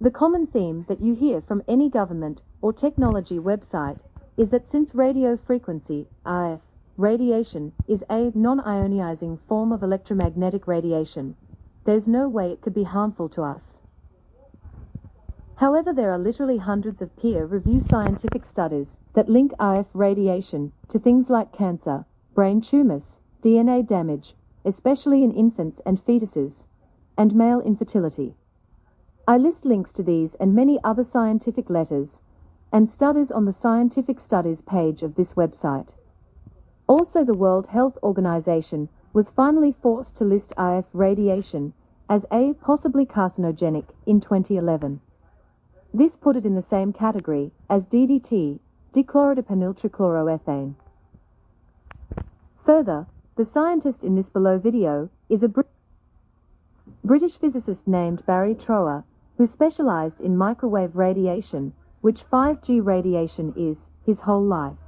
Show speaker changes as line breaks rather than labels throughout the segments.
The common theme that you hear from any government or technology website is that since radio frequency, RF, radiation is a non-ionizing form of electromagnetic radiation, there's no way it could be harmful to us. However, there are literally hundreds of peer-reviewed scientific studies that link RF radiation to things like cancer, brain tumors, DNA damage, especially in infants and fetuses, and male infertility. I list links to these and many other scientific letters and studies on the scientific studies page of this website. Also, the World Health Organization was finally forced to list RF radiation as a possibly carcinogenic in 2011. This put it in the same category as DDT, dichlorodiphenyltrichloroethane. Further, the scientist in this below video is a British physicist named Barry Trower, who specialized in microwave radiation, which 5G radiation is, his whole life.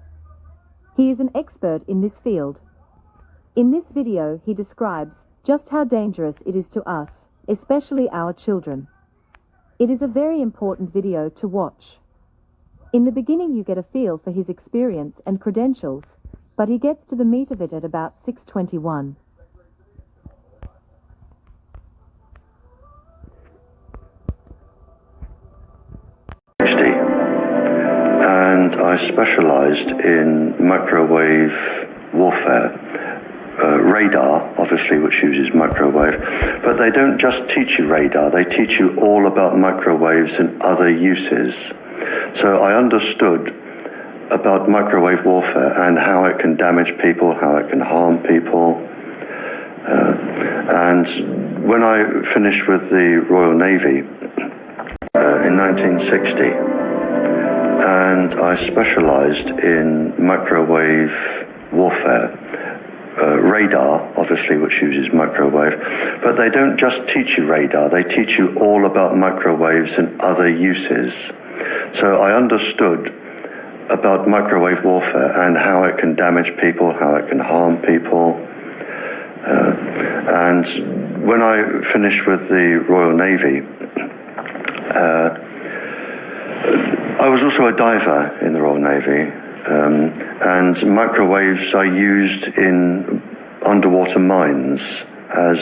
He is an expert in this field. In this video, he describes just how dangerous it is to us, especially our children. It is a very important video to watch. In the beginning, you get a feel for his experience and credentials, but he gets to the meat of it at about 6:21.
And I specialized in microwave warfare, radar, obviously, which uses microwave, but they don't just teach you radar, they teach you all about microwaves and other uses. So I understood about microwave warfare and how it can damage people, how it can harm people. And when I finished with the Royal Navy in 1960, and I specialized in microwave warfare, radar, obviously, which uses microwave, but they don't just teach you radar, they teach you all about microwaves and other uses. So I understood about microwave warfare and how it can damage people, how it can harm people. And when I finished with the Royal Navy, I was also a diver in the Royal Navy, and microwaves are used in underwater mines as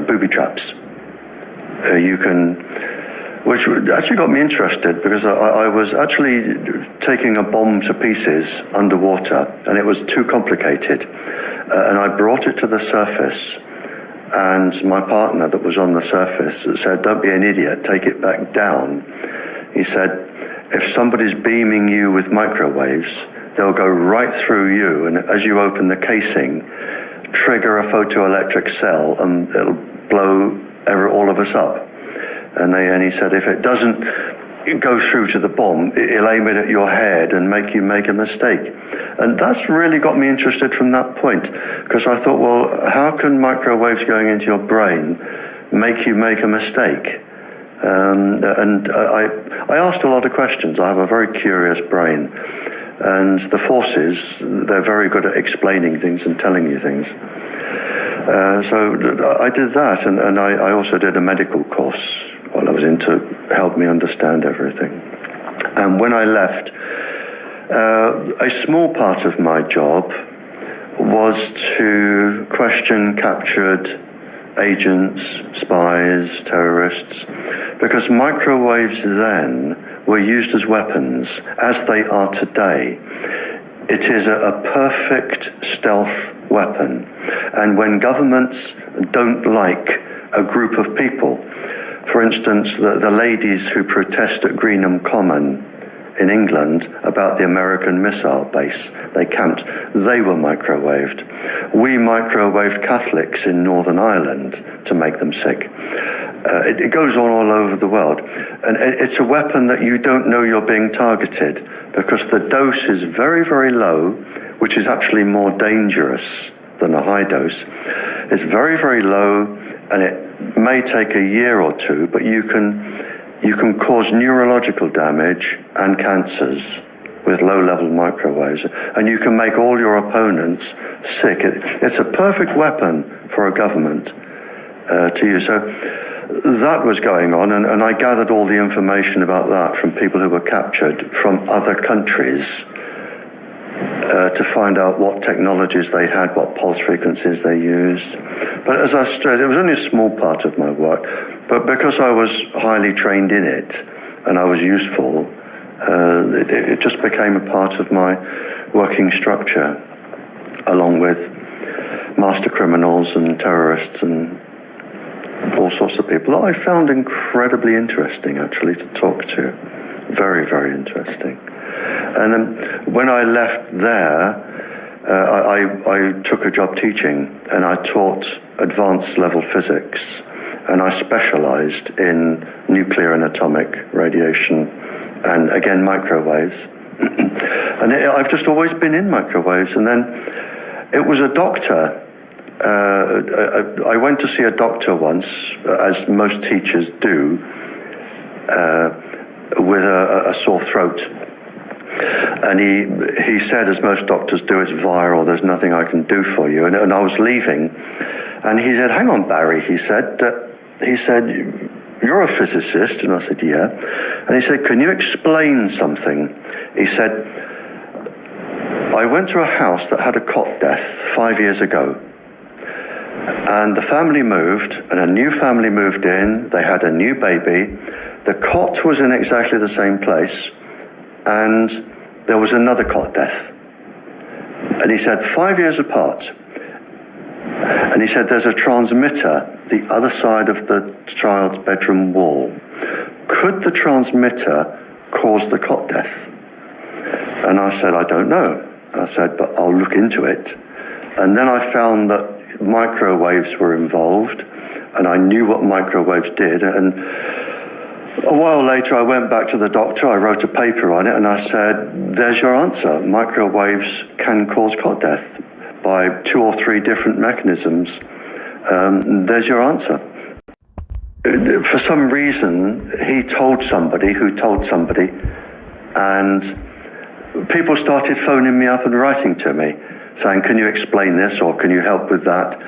booby traps. Which actually got me interested, because I was actually taking a bomb to pieces underwater, and it was too complicated. And I brought it to the surface, and my partner that was on the surface said, "Don't be an idiot, take it back down." He said, "If somebody's beaming you with microwaves, they'll go right through you, and as you open the casing, trigger a photoelectric cell, and it'll blow all of us up." And he said, if it doesn't go through to the bomb, it'll aim it at your head and make you make a mistake. And that's really got me interested from that point, because I thought, well, how can microwaves going into your brain make you make a mistake? And I asked a lot of questions. I have a very curious brain. And the forces, they're very good at explaining things and telling you things. So I did that, and I also did a medical course while I was in to help me understand everything. And when I left, a small part of my job was to question captured agents, spies, terrorists, because microwaves then were used as weapons, as they are today. It is a perfect stealth weapon. And when governments don't like a group of people, for instance, the ladies who protest at Greenham Common in England about the American missile base they camped, they were microwaved. We microwaved Catholics in Northern Ireland to make them sick. It goes on all over the world. And it's a weapon that you don't know you're being targeted, because the dose is very, very low, which is actually more dangerous than a high dose. It's very, very low, and it may take a year or two, but you can cause neurological damage and cancers with low-level microwaves, and you can make all your opponents sick. It's a perfect weapon for a government to use. So that was going on, and I gathered all the information about that from people who were captured from other countries to find out what technologies they had, what pulse frequencies they used. But as I stressed, it was only a small part of my work, but because I was highly trained in it and I was useful, it just became a part of my working structure, along with master criminals and terrorists and all sorts of people that I found incredibly interesting, actually, to talk to. Very, very interesting. And then when I left there, I took a job teaching, and I taught advanced level physics, and I specialized in nuclear and atomic radiation, and again, microwaves. And I've just always been in microwaves. And then it was a doctor. I went to see a doctor once, as most teachers do, with a sore throat. And he said, as most doctors do, it's viral, there's nothing I can do for you. And I was leaving, and he said, hang on, Barry, he said, you're a physicist? And I said, yeah. And he said, can you explain something? He said, I went to a house that had a cot death 5 years ago. And the family moved, and a new family moved in. They had a new baby. The cot was in exactly the same place, and there was another cot death. And he said, 5 years apart. And he said, there's a transmitter the other side of the child's bedroom wall. Could the transmitter cause the cot death? And I said, I don't know. I said, but I'll look into it. And then I found that microwaves were involved, and I knew what microwaves did. And a while later, I went back to the doctor, I wrote a paper on it, and I said, there's your answer. Microwaves can cause cot death by 2 or 3 different mechanisms. There's your answer. For some reason, he told somebody who told somebody, and people started phoning me up and writing to me, saying, can you explain this, or can you help with that?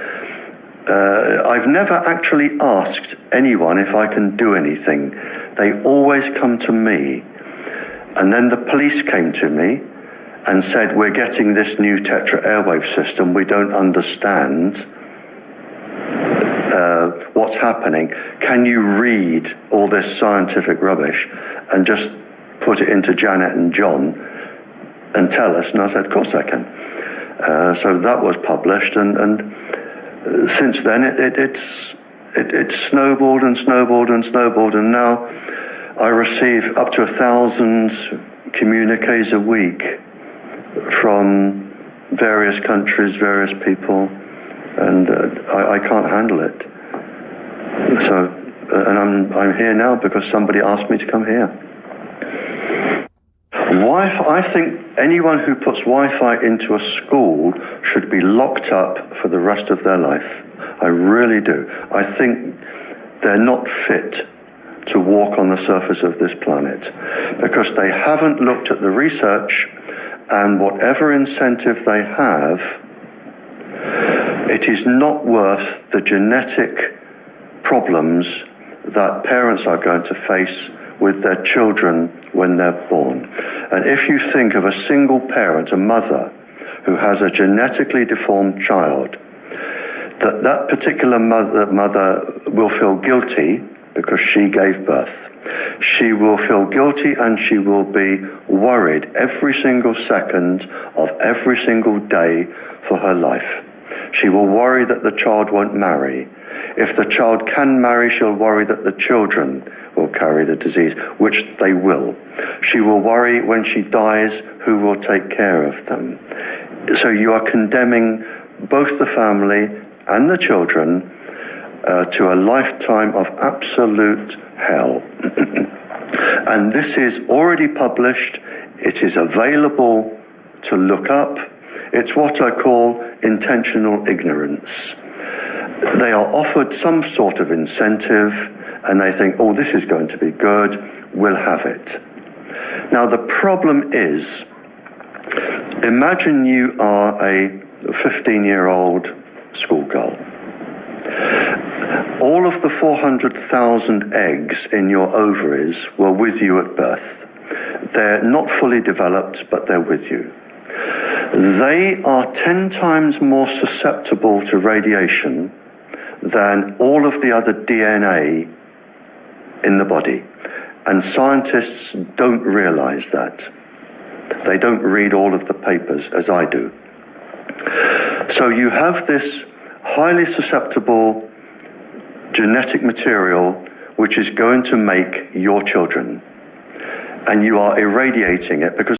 I've never actually asked anyone if I can do anything. They always come to me. And then the police came to me and said, we're getting this new tetra airwave system. We don't understand what's happening. Can you read all this scientific rubbish and just put it into Janet and John and tell us? And I said, of course I can. So that was published, and since then it's snowballed and snowballed and snowballed, and now I receive up to 1,000 communiques a week from various countries, various people, and I can't handle it. So, and I'm here now because somebody asked me to come here. Wi-Fi, I think anyone who puts Wi-Fi into a school should be locked up for the rest of their life. I really do. I think they're not fit to walk on the surface of this planet because they haven't looked at the research, and whatever incentive they have, it is not worth the genetic problems that parents are going to face with their children when they're born. And if you think of a single parent, a mother, who has a genetically deformed child, that particular mother will feel guilty because she gave birth. She will feel guilty, and she will be worried every single second of every single day for her life. She will worry that the child won't marry. If the child can marry, she'll worry that the children will carry the disease, which they will. She will worry when she dies who will take care of them. So you are condemning both the family and the children to a lifetime of absolute hell. And this is already published. It is available to look up. It's what I call intentional ignorance. They are offered some sort of incentive, and they think, oh, this is going to be good, we'll have it. Now, the problem is, imagine you are a 15-year-old schoolgirl, All of the 400,000 eggs in your ovaries were with you at birth. They're not fully developed, but they're with you. They are 10 times more susceptible to radiation than all of the other DNA in the body. And scientists don't realize that. They don't read all of the papers as I do. So you have this highly susceptible genetic material which is going to make your children. And you are irradiating it because